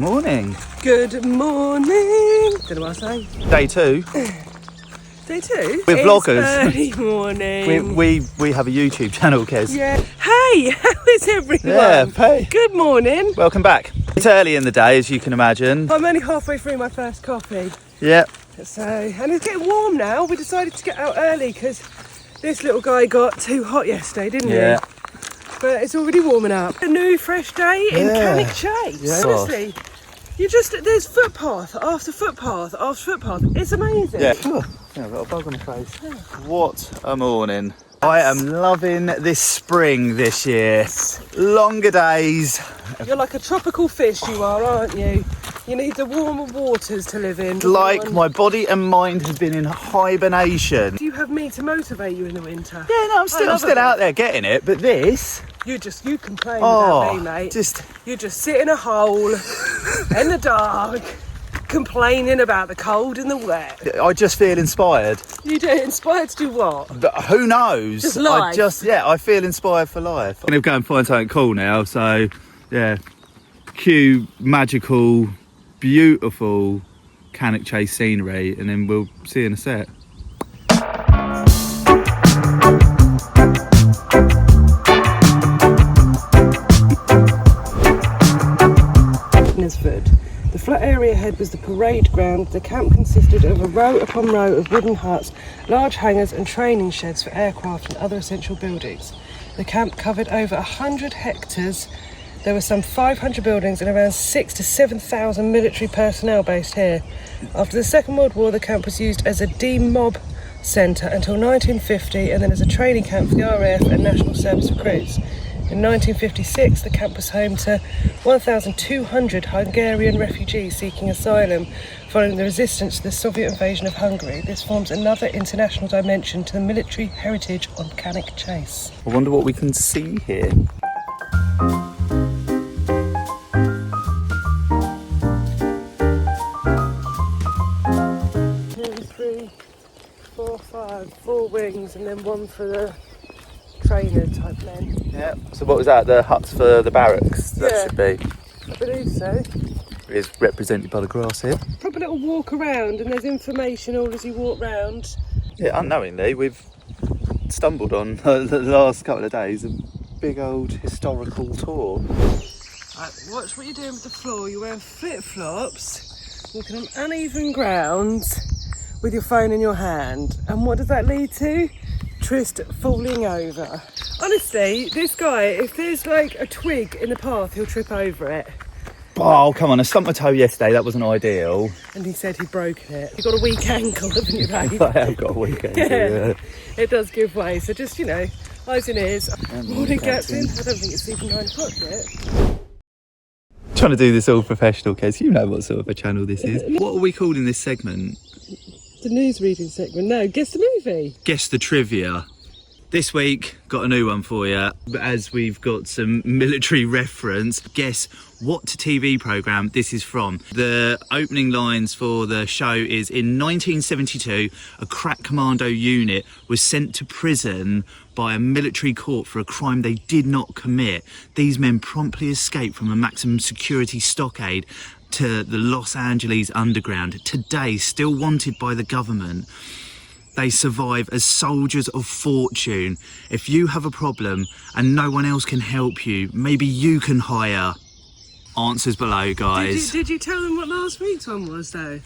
morning. Good morning. Don't know what I'm saying. Day two. Day two? We're vloggers. Early morning. We have a YouTube channel, Kez. Yeah. Hey, how is everyone? Yeah, hey. Good morning. Welcome back. It's early in the day, as you can imagine. I'm only halfway through my first coffee. Yeah. So, and it's getting warm now. We decided to get out early because this little guy got too hot yesterday, didn't he? Yeah. But it's already warming up. A new fresh day in Cannock Chase. Yeah. Honestly, there's footpath after footpath after footpath. It's amazing. Yeah. Oh, I've got a bug on my face. What a morning. I am loving this spring this year. Longer days. You're like a tropical fish, you are, aren't you? You need the warmer waters to live in. Like my body and mind has been in hibernation. Do you have me to motivate you in the winter? Yeah, no, I'm still out there getting it, but this... You complain about me, mate. You just sit in a hole in the dark, complaining about the cold and the wet. I just feel inspired. You do? Inspired to do what? But who knows? Just life. I feel inspired for life. I'm going to go and find something cool now, so yeah. Cue magical, beautiful Cannock Chase scenery, and then we'll see you in a sec. The flat area ahead was the parade ground. The camp consisted of a row upon row of wooden huts, large hangars and training sheds for aircraft and other essential buildings. The camp covered over 100 hectares. There were some 500 buildings and around 6,000 to 7,000 military personnel based here. After the Second World War, the camp was used as a demob centre until 1950, and then as a training camp for the RAF and National Service recruits. In 1956, the camp was home to 1,200 Hungarian refugees seeking asylum following the resistance to the Soviet invasion of Hungary. This forms another international dimension to the military heritage on Cannock Chase. I wonder what we can see here. 4 wings, and then one for the trainer type men. Yeah. So what was that? The huts for the barracks? That should be. I believe so. It is represented by the grass here. Proper little walk around, and there's information all as you walk round. Yeah, unknowingly we've stumbled on the last couple of days a big old historical tour. Right, watch what you're doing with the floor. You're wearing flip-flops, walking on uneven ground with your phone in your hand. And what does that lead to? Trist falling over. Honestly, this guy, if there's like a twig in the path, he'll trip over it. Oh, come on, I stumped my toe yesterday, that wasn't ideal. And he said he'd broken it. You've got a weak ankle, haven't you, babe? I have got a weak ankle, yeah. It does give way, so just, eyes and ears. Morning, Captain. I don't think it's even 9 o'clock yet. Trying to do this all professional, Kez. You know what sort of a channel this is. What are we calling this segment? The news reading segment. No, guess the movie. Guess the trivia. This week, got a new one for you. As we've got some military reference, guess what TV programme this is from. The opening lines for the show is, in 1972, a crack commando unit was sent to prison by a military court for a crime they did not commit. These men promptly escaped from a maximum security stockade to the Los Angeles underground. Today, still wanted by the government. They survive as soldiers of fortune. If you have a problem and no one else can help you, maybe you can hire. Answers below, guys. Did you tell them what last week's one was, though?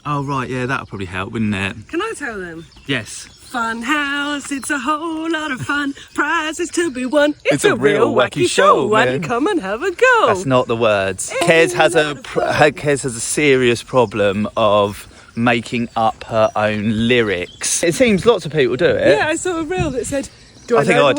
Oh, right, yeah, that'll probably help, wouldn't it? Can I tell them? Yes. Fun house, it's a whole lot of fun. Prizes to be won. It's a real wacky show. Why don't you come and have a go? That's not the words. Kez has a serious problem of making up her own lyrics. It seems lots of people do it. Yeah, I saw a reel that said, do I know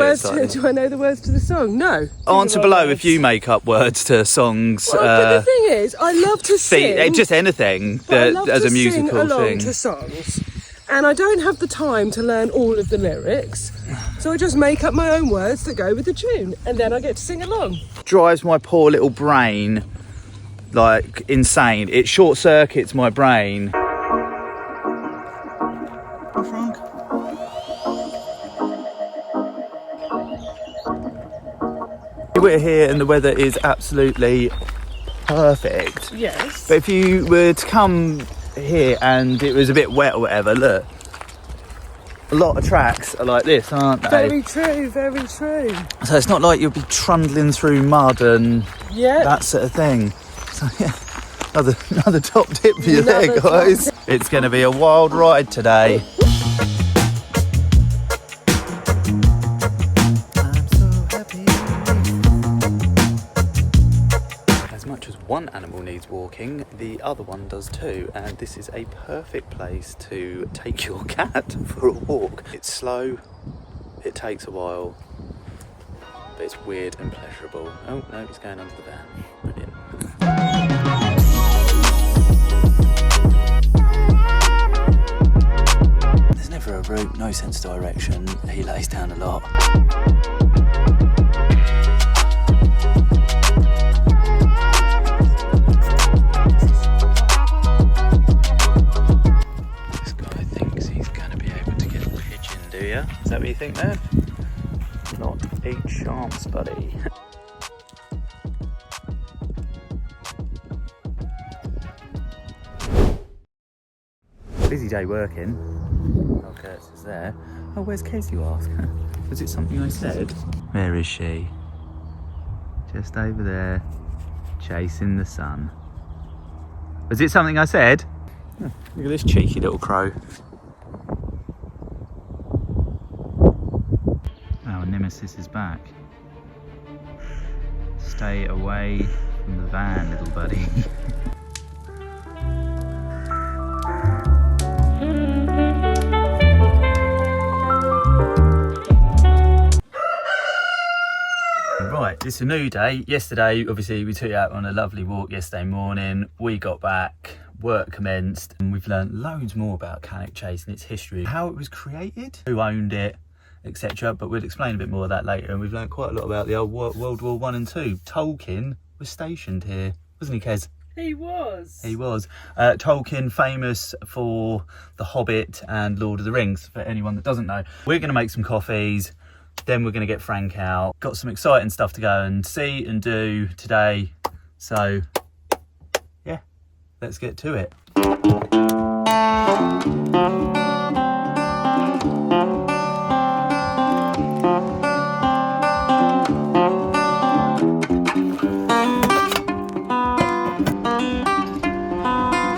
the words to the song? No. Answer below if you make up words to songs. Well, but the thing is, I love to sing. Just anything as a musical sing along thing. To songs. And I don't have the time to learn all of the lyrics. So I just make up my own words that go with the tune. And then I get to sing along. Drives my poor little brain like insane. It short circuits my brain. Frank. We're here and the weather is absolutely perfect. Yes. But if you were to come here and it was a bit wet or whatever, look, a lot of tracks are like this, aren't they? Very true, very true. So it's not like you'll be trundling through mud and Yeah. that sort of thing. So yeah, another top tip for you there, guys. It's going to be a wild ride today. I'm so happy. As much as one animal needs walking, the other one does too, and this is a perfect place to take your cat for a walk. It's slow, it takes a while, but it's weird and pleasurable. Oh no, it's going under the van. Brilliant. There's never a route, no sense of direction. He lays down a lot. This guy thinks he's going to be able to get a pigeon, do you? Is that what you think there? Not a chance, buddy. Busy day working. Oh, Kurtz is there. Oh, where's Kez, you ask? Was it something I said? Where is she? Just over there, chasing the sun. Was it something I said? Oh, look at this cheeky little crow. Our nemesis is back. Stay away from the van, little buddy. Right, it's a new day. Yesterday, obviously, we took you out on a lovely walk yesterday morning. We got back, work commenced, and we've learned loads more about Cannock Chase and its history, how it was created, who owned it, etc. But we'll explain a bit more of that later. And we've learned quite a lot about the old World War I and II. Tolkien was stationed here, wasn't he, Kez? He was. He was. Tolkien, famous for The Hobbit and Lord of the Rings, for anyone that doesn't know. We're going to make some coffees, then we're going to get Frank out. Got some exciting stuff to go and see and do today. So, yeah, let's get to it.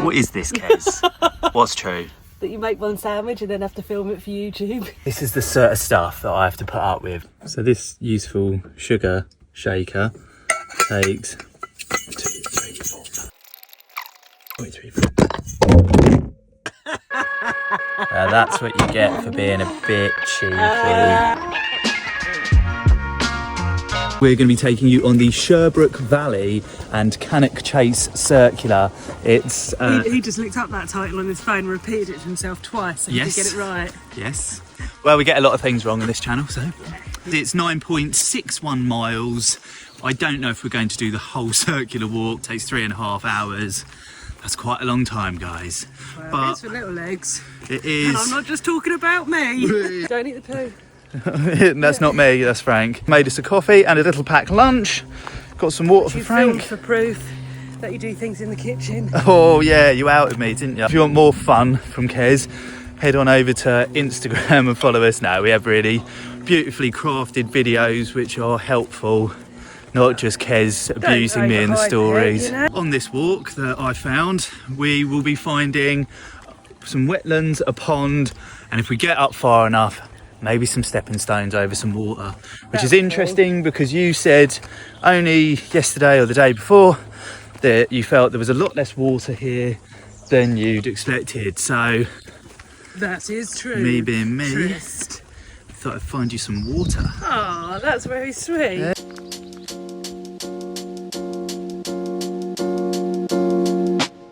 What is this, Kez? What's true? That you make one sandwich and then have to film it for YouTube. This is the sort of stuff that I have to put up with. So this useful sugar shaker takes 2, 3, 4, 5, 3, 4. That's what you get for being a bit cheeky. We're going to be taking you on the Sherbrooke Valley and Cannock Chase Circular. It's He just looked up that title on his phone and repeated it to himself twice so he could get it right. Yes. Well, we get a lot of things wrong on this channel, so. It's 9.61 miles. I don't know if we're going to do the whole circular walk. It takes 3.5 hours. That's quite a long time, guys. Well, but it's for little legs. It is. And I'm not just talking about me. Don't eat the poo. That's not me, that's Frank. Made us a coffee and a little packed lunch. Got some water for Frank. You filmed for proof that you do things in the kitchen. Oh yeah, you outed me, didn't you? If you want more fun from Kez, head on over to Instagram and follow us now. We have really beautifully crafted videos which are helpful, not just Kez abusing me in the stories. On this walk that I found, we will be finding some wetlands, a pond, and if we get up far enough, maybe some stepping stones over some water, which is interesting because you said only yesterday or the day before that you felt there was a lot less water here than you'd expected. So that is true. Me being me, Trist. thought I'd find you some water. Oh, that's very sweet. Yeah.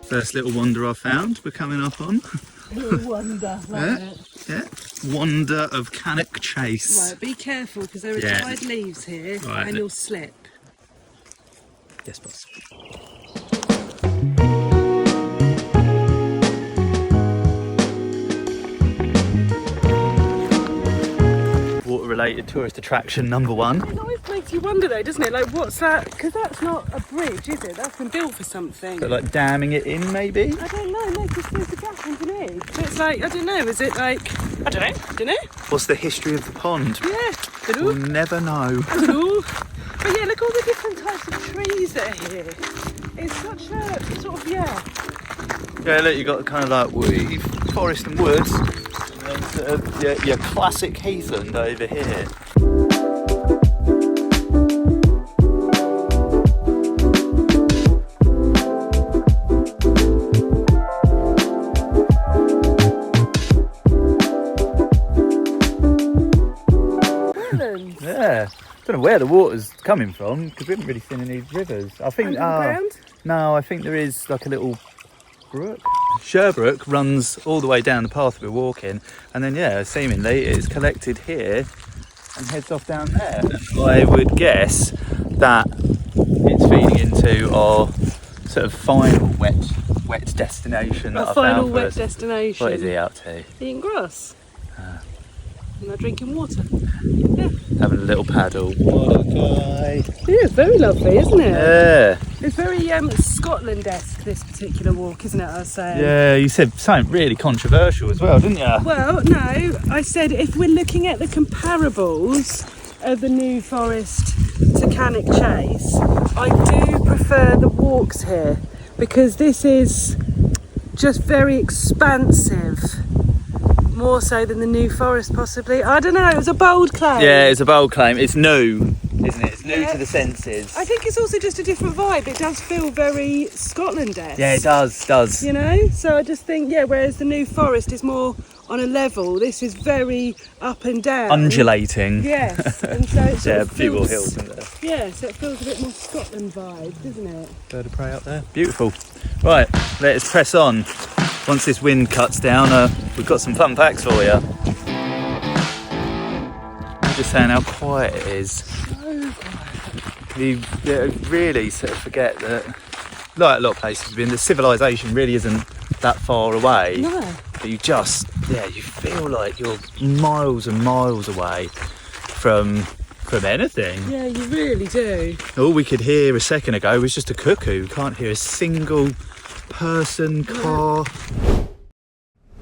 First little wander I found, we're coming up on. Little wonder, like it. Yeah, wonder of Cannock Chase. Right, be careful because there are dried leaves here and you'll slip. Yes, boss. mandated tourist attraction number one. It always makes you wonder though, doesn't it? Like, what's that? Because that's not a bridge, is it? That's been built for something. But like damming it in, maybe? I don't know, no, because there's a gap underneath. So it's like, I don't know, is it like, I don't know. What's the history of the pond? Yeah, We'll never know. I don't know. But yeah, look all the different types of trees that are here. It's such a sort of, yeah. Yeah, look, you got kind of like forest and woods, and then sort of your classic heathland over here. Midlands. Yeah, don't know where the water's coming from because we haven't really seen any rivers. I think. Underground? No, I think there is like a little brook. Sherbrook runs all the way down the path we're walking, and then yeah, seemingly it's collected here and heads off down there. And I would guess that it's feeding into our sort of final wet destination that Our I final found for wet us. destination. What is he up to? Eating grass. And they're drinking water. Having a little paddle. What a guy. Yeah, it's very lovely, isn't it? Yeah. It's very Scotland-esque, this particular walk, isn't it, I was saying? Yeah, you said something really controversial as well, didn't you? Well, no, I said if we're looking at the comparables of the New Forest to Cannock Chase, I do prefer the walks here because this is just very expansive. More so than the New Forest, possibly. I don't know, it was a bold claim. Yeah, it's a bold claim. It's new, isn't it? It's new to the senses. I think it's also just a different vibe. It does feel very Scotland-esque. Yeah, it does. You know? So I just think, yeah, whereas the New Forest is more on a level, this is very up and down. Undulating. Yes, and so it sort Yeah, of a few more feels, hills in there. yeah, so it feels a bit more Scotland vibes, doesn't it? Bird of prey up there. Beautiful. Right, let us press on. Once this wind cuts down, we've got some fun facts for you. I'm just saying how quiet it is. So quiet. You really sort of forget that, like a lot of places we've been, the civilization really isn't that far away. No. But you just, you feel like you're miles and miles away from anything. Yeah, you really do. All we could hear a second ago was just a cuckoo. We can't hear a single person, car.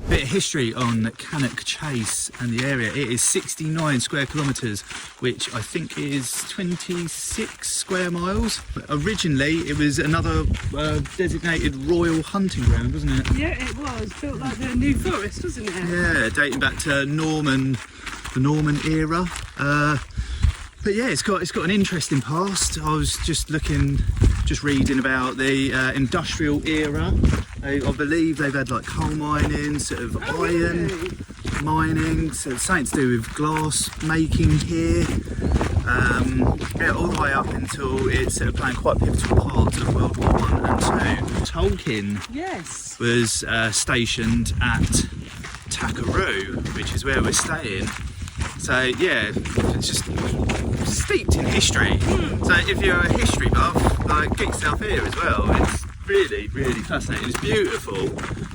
Bit of history on Cannock Chase and the area. It is 69 square kilometres, which I think is 26 square miles. But originally, it was another designated royal hunting ground, wasn't it? Yeah, it was. Built like the New Forest, wasn't it? Yeah, dating back to the Norman era. But yeah, it's got an interesting past. I was just reading about the industrial era. I believe they've had like coal mining, sort of iron mining, so something to do with glass making here. Yeah, all the way up until it's sort of playing quite pivotal parts of World War I and II. Tolkien Yes. was stationed at Tackeroo, which is where we're staying. So yeah, it's just steeped in history. So if you're a history buff, like get yourself here as well. It's really, really fascinating. It's beautiful.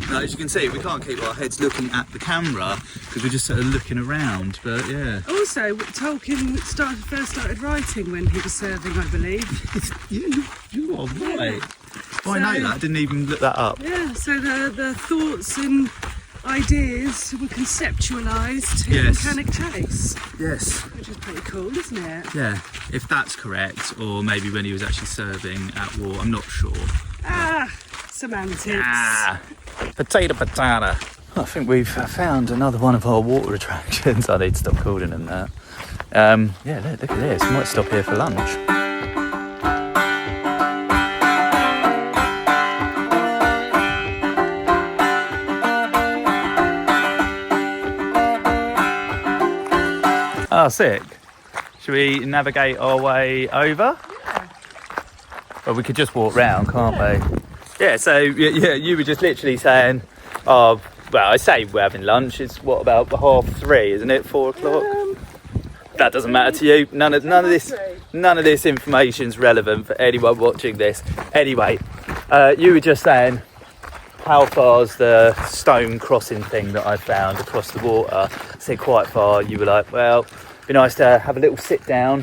Now, as you can see, we can't keep our heads looking at the camera because we're just sort of looking around. But yeah. Also, Tolkien first started writing when he was serving, I believe. You are right. I know that. I didn't even look that up. Yeah, so the thoughts and ideas were conceptualised in Yes. Cannock Chase. Yes. Which is pretty cool, isn't it? Yeah. If that's correct, or maybe when he was actually serving at war, I'm not sure. Semantics. Potato. I think we've found another one of our water attractions. I need to stop calling them that. Yeah, look at this. Might stop here for lunch. Oh, sick. Should we navigate our way over? Yeah. Well, we could just walk round, can't we? Yeah, so yeah, you were just literally saying, oh, well, I say we're having lunch. It's what, about 3:30, isn't it? 4 o'clock? That doesn't matter to you. None of this information's relevant for anyone watching this. Anyway, you were just saying, how far's the stone crossing thing that I found across the water? I said quite far. You were like, well, be nice to have a little sit down,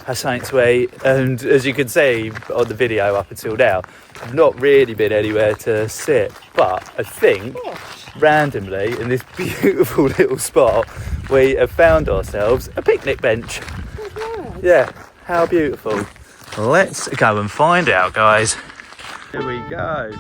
have something to eat. And as you can see on the video up until now, I've not really been anywhere to sit, but I think randomly in this beautiful little spot we have found ourselves a picnic bench. Yeah, how beautiful. Let's go and find out, guys. Here we go.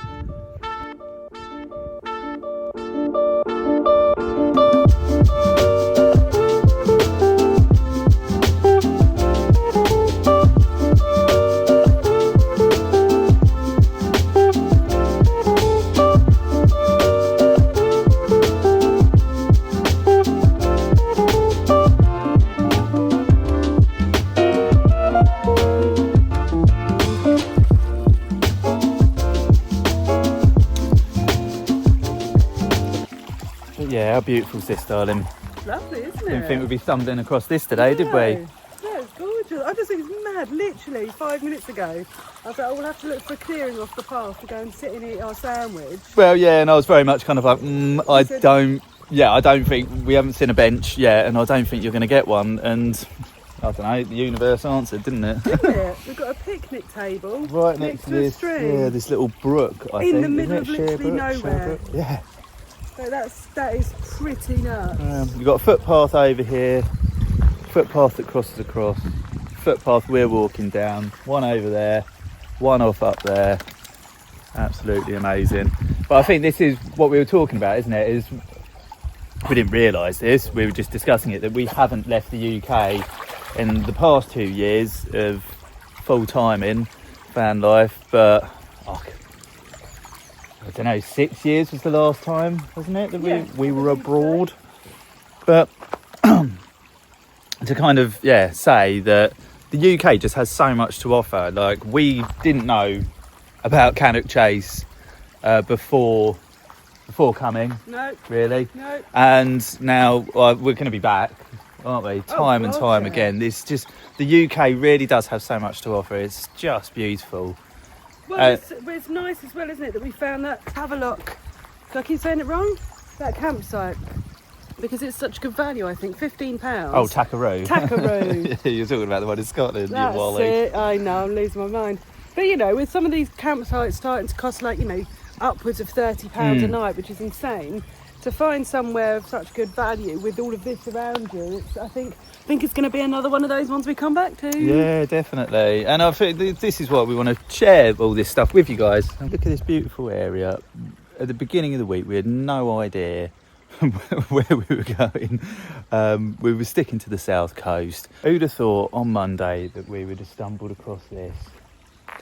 Yeah, how beautiful is this, darling? Lovely, isn't it? Didn't think we'd be stumbling across this today, did we? Yeah, it's gorgeous. I just think it's mad. Literally 5 minutes ago, I was like, oh, we'll have to look for clearing off the path to go and sit and eat our sandwich. Well, yeah, and I was very much kind of like, I don't think, we haven't seen a bench yet, and I don't think you're going to get one. And I don't know, the universe answered, didn't it? Didn't it? We've got a picnic table right next to this, stream. this little brook, I think. In the middle of Isn't it? literally nowhere. Yeah. So that is pretty nuts. You've got a footpath over here, footpath that crosses across, footpath we're walking down, one over there, one off up there. Absolutely amazing. But I think this is what we were talking about, isn't it? Is we didn't realise this, we were just discussing it, that we haven't left the UK in the past 2 years of full time in van life, but I don't know, 6 years was the last time, wasn't it, that we were abroad? But to kind of, say that the UK just has so much to offer. Like, we didn't know about Cannock Chase before coming. No. Really? No. And now we're going to be back, aren't we? Time and time again. This just, the UK really does have so much to offer. It's just beautiful. Well, it's nice as well, isn't it, that we found that. Have a look. Do I keep saying it wrong? That campsite. Because it's such good value, I think. £15. Oh, Tackeroo. Tackeroo. You're talking about the one in Scotland, That's you wally. it. I know, I'm losing my mind. But, you know, with some of these campsites starting to cost, like, you know, upwards of £30 a night, which is insane, to find somewhere of such good value with all of this around you, I think it's going to be another one of those ones we come back to. Yeah, definitely. And I think this is what we want to share all this stuff with you guys. And look at this beautiful area. At the beginning of the week, we had no idea where we were going. We were sticking to the south coast. Who'd have thought on Monday that we would have stumbled across this,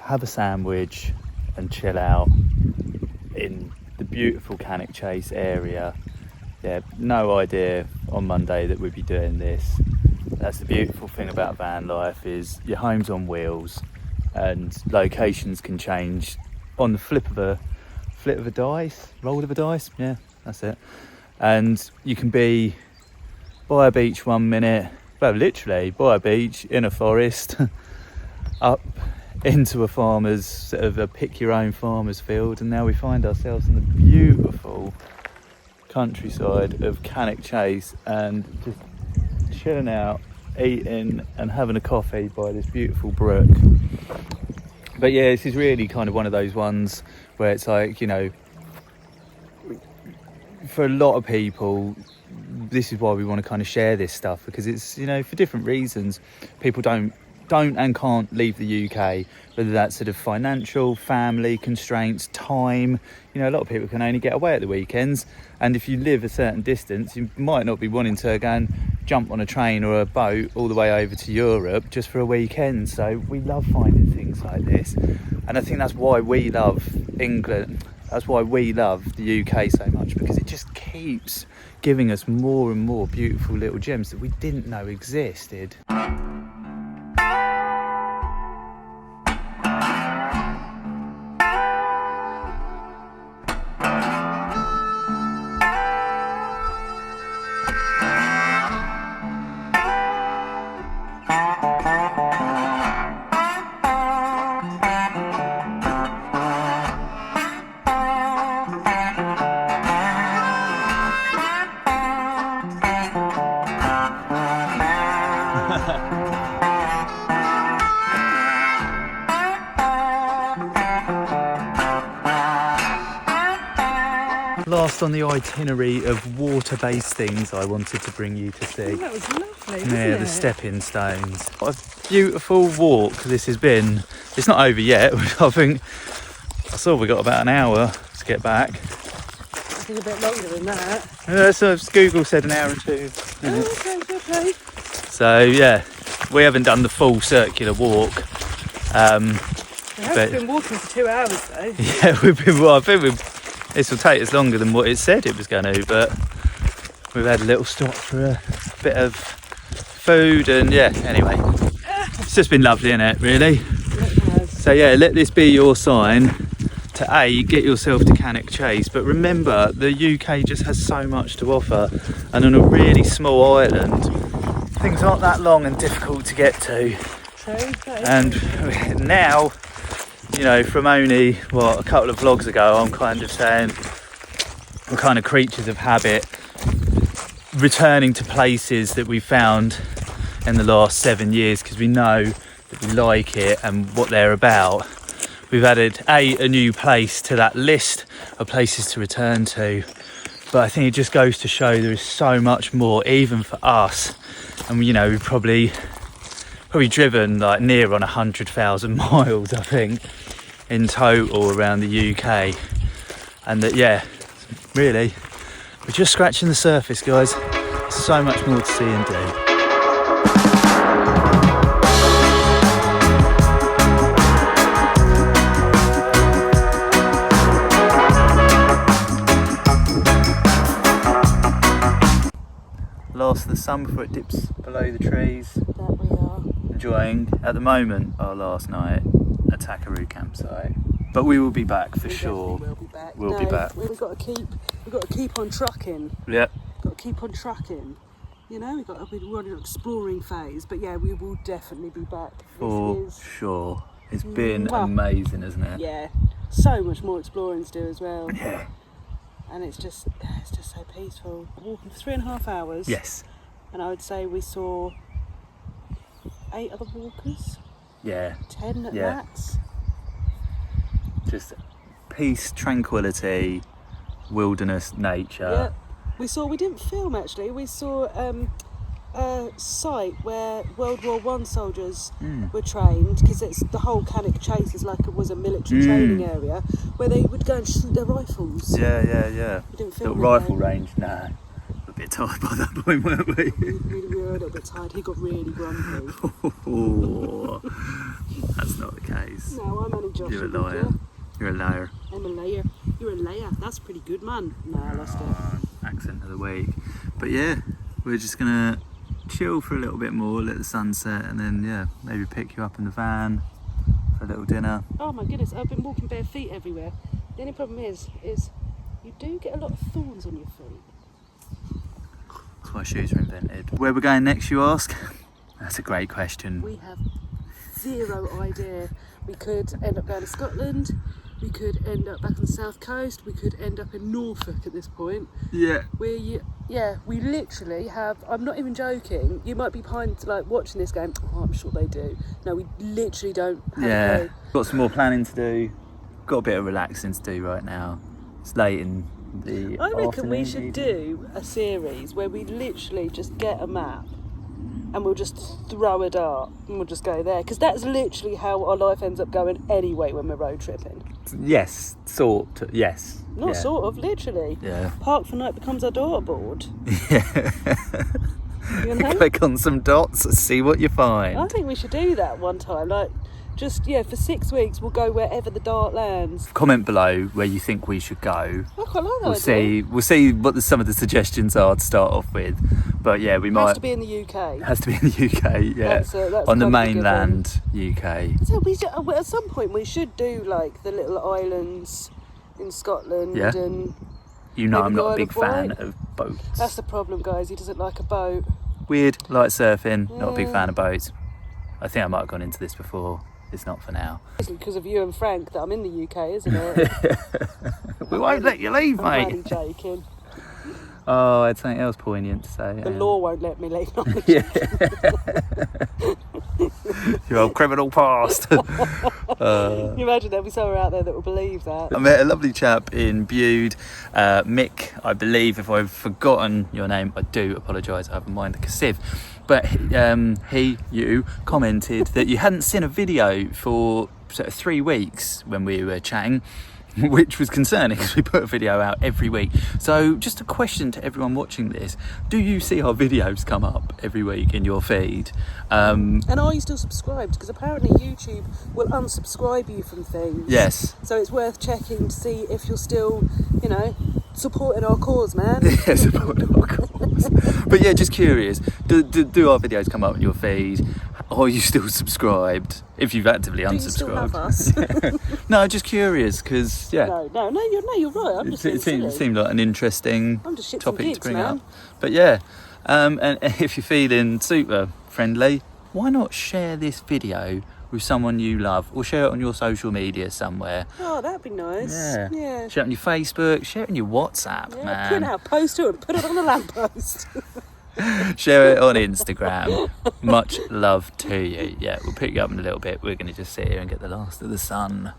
have a sandwich and chill out in the beautiful Cannock Chase area. Yeah, no idea on Monday that we'd be doing this. That's the beautiful thing about van life, is your home's on wheels and locations can change on the flip of a dice, roll of a dice. Yeah, that's it. And you can be by a beach 1 minute, well, literally by a beach, in a forest, up into a farmer's, sort of a pick your own farmer's field, and now we find ourselves in the beautiful countryside of Cannock Chase and just chilling out, eating and having a coffee by this beautiful brook. But yeah, this is really kind of one of those ones where it's like, you know, for a lot of people, this is why we want to kind of share this stuff, because it's, you know, for different reasons, people don't and can't leave the UK, whether that's sort of financial, family constraints, time. You know, a lot of people can only get away at the weekends, and if you live a certain distance, you might not be wanting to go and jump on a train or a boat all the way over to Europe just for a weekend. So we love finding things like this, and I think that's why we love England. That's why we love the UK so much, because it just keeps giving us more and more beautiful little gems that we didn't know existed. Last on the itinerary of water-based things I wanted to bring you to see. That was lovely, wasn't Yeah, it? the stepping stones. What a beautiful walk this has been. It's not over yet. I think I saw we got about an hour to get back. I think a bit longer than that. So Google said an hour and 2 minutes. Oh, okay, fair play. So yeah, we haven't done the full circular walk. We have been walking for 2 hours though. Yeah, I think this will take us longer than what it said it was going to, but we've had a little stop for a bit of food and yeah, anyway. It's just been lovely, innit, really? So yeah, let this be your sign to A, get yourself to Cannock Chase, but remember the UK just has so much to offer, and on a really small island things aren't that long and difficult to get to. And now, you know, from only a couple of vlogs ago, I'm kind of saying we're kind of creatures of habit, returning to places that we found in the last 7 years because we know that we like it and what they're about. We've added a new place to that list of places to return to, but I think it just goes to show there is so much more even for us. And you know, we've probably driven like near on 100,000 miles, I think, in total around the UK. And that, yeah, really, we're just scratching the surface, guys. There's so much more to see and do. Last of the sun before it dips below the trees. That we are. Enjoying, at the moment, our last night at Tackeroo campsite. But we will be back for sure. We'll be back. We'll be back. We've got to keep on trucking. Yep. Got to keep on trucking. You know, we're on an exploring phase, but yeah, we will definitely be back. For sure. It's been amazing, isn't it? Yeah. So much more exploring to do as well. Yeah. And it's just so peaceful. Walking for 3.5 hours. Yes. And I would say we saw 8 other walkers. Yeah. 10 at max. Just peace, tranquility, wilderness, nature. Yeah. We didn't film actually. We saw a site where World War I soldiers were trained, because it's the whole Cannock Chase was a military training area where they would go and shoot their rifles. Yeah. We didn't film the rifle range, nah. A bit tired by that point, weren't we? We were a little bit tired. He got really grumpy. Oh, that's not the case. No, I'm only joshing. You're a liar. You're a liar. I'm a liar. You're a liar. That's pretty good, man. No, I lost it. Accent of the week. But yeah, we're just gonna chill for a little bit more, let the sun set, and then yeah, maybe pick you up in the van for a little dinner. Oh my goodness, I've been walking bare feet everywhere. The only problem is you do get a lot of thorns on your feet. That's why shoes were invented. Where we're going next, you ask? That's a great question. We have zero idea. We could end up going to Scotland. We could end up back on the south coast. We could end up in Norfolk at this point. Yeah. We literally have, I'm not even joking, you might be behind like watching this going, oh, I'm sure they do. No, we literally don't have a clue. Got some more planning to do. Got a bit of relaxing to do right now. It's late in the I reckon afternoon, we should evening. do a series where we literally just get a map and we'll just throw a dart and we'll just go there, because that's literally how our life ends up going anyway when we're road tripping. Yes, sort of, yes. Not sort of, literally. Yeah. Park for night becomes our dartboard. Yeah. You know? Click on some dots and see what you find. I think we should do that one time. Like, just, for 6 weeks we'll go wherever the dart lands. Comment below where you think we should go. I quite like that idea. We'll see what some of the suggestions are to start off with. But yeah, we might. Has to be in the UK. Has to be in the UK, yeah. That's on the kind of a good mainland UK. So at some point we should do like the little islands in Scotland and you know, maybe I'm not a Isle big of Wight. fan of boats. That's the problem, guys. He doesn't like a boat. Weird, like surfing, not a big Yeah. fan of boats. I think I might have gone into this before. It's not for now. It's because of you and Frank that I'm in the UK, isn't it? We won't let you leave, I'm mate. only joking. Oh, I had something else poignant to say. The law won't let me leave. Yeah. Your old criminal past. Can you imagine there'll be someone out there that will believe that? I met a lovely chap in Bude, Mick, I believe. If I've forgotten your name, I do apologise. I have a mind like a sieve. But you commented that you hadn't seen a video for sort of 3 weeks when we were chatting, which was concerning because we put a video out every week. So just a question to everyone watching this: do you see our videos come up every week in your feed? And are you still subscribed? Because apparently YouTube will unsubscribe you from things. Yes. So it's worth checking to see if you're still, you know, supporting our cause, man. Yeah, supporting our cause. But yeah, just curious, do our videos come up in your feed? Are you still subscribed? If you've actively unsubscribed. Do you still have us? No, just curious, because yeah. No, you're right. I'm just It seemed like an interesting I'm just shits and topic gigs, to bring man. up. But yeah, and if you're feeling super friendly, why not share this video with someone you love, or share it on your social media somewhere? Oh, that'd be nice. Yeah. Share it on your Facebook, share it on your WhatsApp, Yeah, man. print out a poster and put it on a lamppost. Share it on Instagram. Much love to you. Yeah, we'll pick you up in a little bit. We're going to just sit here and get the last of the sun.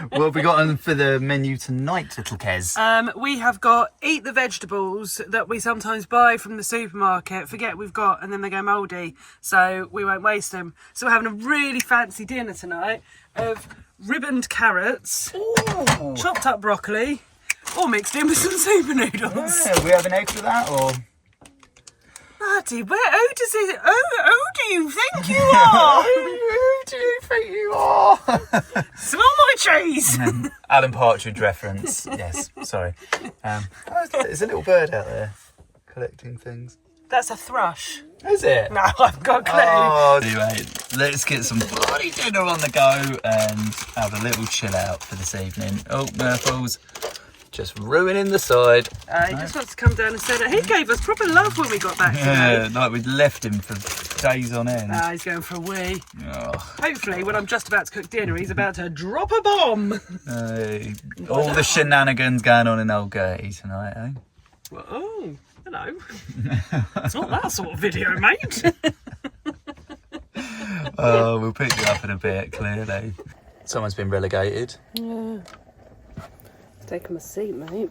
What have we got on for the menu tonight, little Kez? We have got eat the vegetables that we sometimes buy from the supermarket, forget we've got, and then they go mouldy, so we won't waste them. So we're having a really fancy dinner tonight of ribboned carrots, chopped up broccoli, all mixed in with some super noodles. Yeah, we have an egg for that, or? Marty, who do you think you are? Who do you think you are? Smell my cheese! Alan Partridge reference. Yes, sorry. There's a little bird out there collecting things. That's a thrush. Is it? No, I've got a clue. Oh, anyway, let's get some bloody dinner on the go and have a little chill out for this evening. Oh, Merles, just ruining the side. He just wants to come down and say that he gave us proper love when we got back Yeah, today. like we'd left him for days on end. He's going for a wee. Oh. Hopefully, when I'm just about to cook dinner, he's about to drop a bomb. All the shenanigans going on in Old Gertie tonight, eh? Well, oh, hello. It's not that sort of video, mate. Oh, we'll pick you up in a bit, clearly. Someone's been relegated. Yeah. Take him a seat, mate.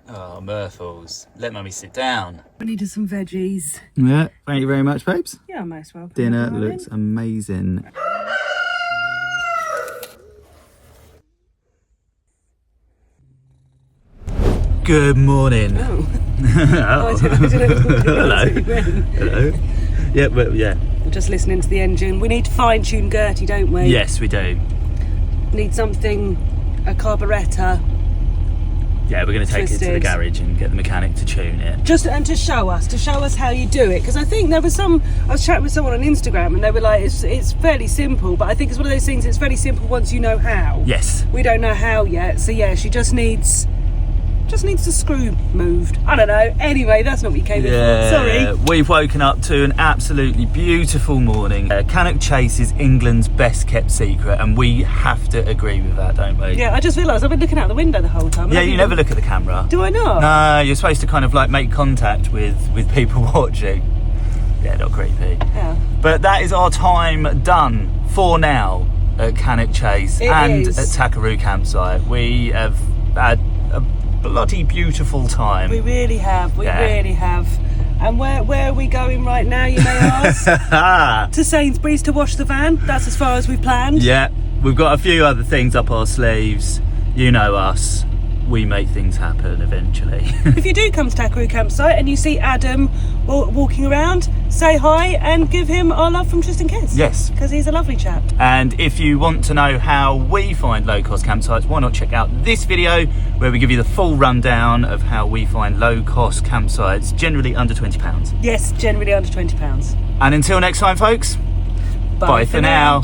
Oh, Merles, let mummy sit down. We needed some veggies. Yeah, thank you very much, babes. Yeah, most welcome. Dinner darling. looks amazing. Good morning. Oh. Oh. Hello. Hello. Yeah, well, yeah. I'm just listening to the engine. We need to fine-tune Gertie, don't we? Yes, we do. Need something, a carburettor. Yeah, we're going to take it to the Twisted. garage and get the mechanic to tune it. To show us how you do it, because I think I was chatting with someone on Instagram and they were like, it's fairly simple, but I think it's one of those things, it's fairly simple once you know how. Yes. We don't know how yet, so yeah, she just needs the screw moved. I don't know. Anyway, that's not what you came in for. Sorry. We've woken up to an absolutely beautiful morning. Cannock Chase is England's best kept secret, and we have to agree with that, don't we? Yeah, I just realised I've been looking out the window the whole time. Yeah, you never look at the camera. Do I not? No, you're supposed to kind of like make contact with people watching. Yeah, not creepy. Yeah. But that is our time done for now at Cannock Chase It and is. at Tackeroo campsite. We have had a bloody beautiful time. We really have. We Yeah. really have. And where are we going right now, you may ask? To Sainsbury's to wash the van. That's as far as we've planned. Yeah, we've got a few other things up our sleeves. You know us. We make things happen eventually. If you do come to Tackeroo campsite and you see Adam walking around, say hi and give him our love from Tristan Kes. Yes. Because he's a lovely chap. And if you want to know how we find low-cost campsites, why not check out this video where we give you the full rundown of how we find low-cost campsites, generally under £20. Yes, generally under £20. And until next time, folks, bye for now.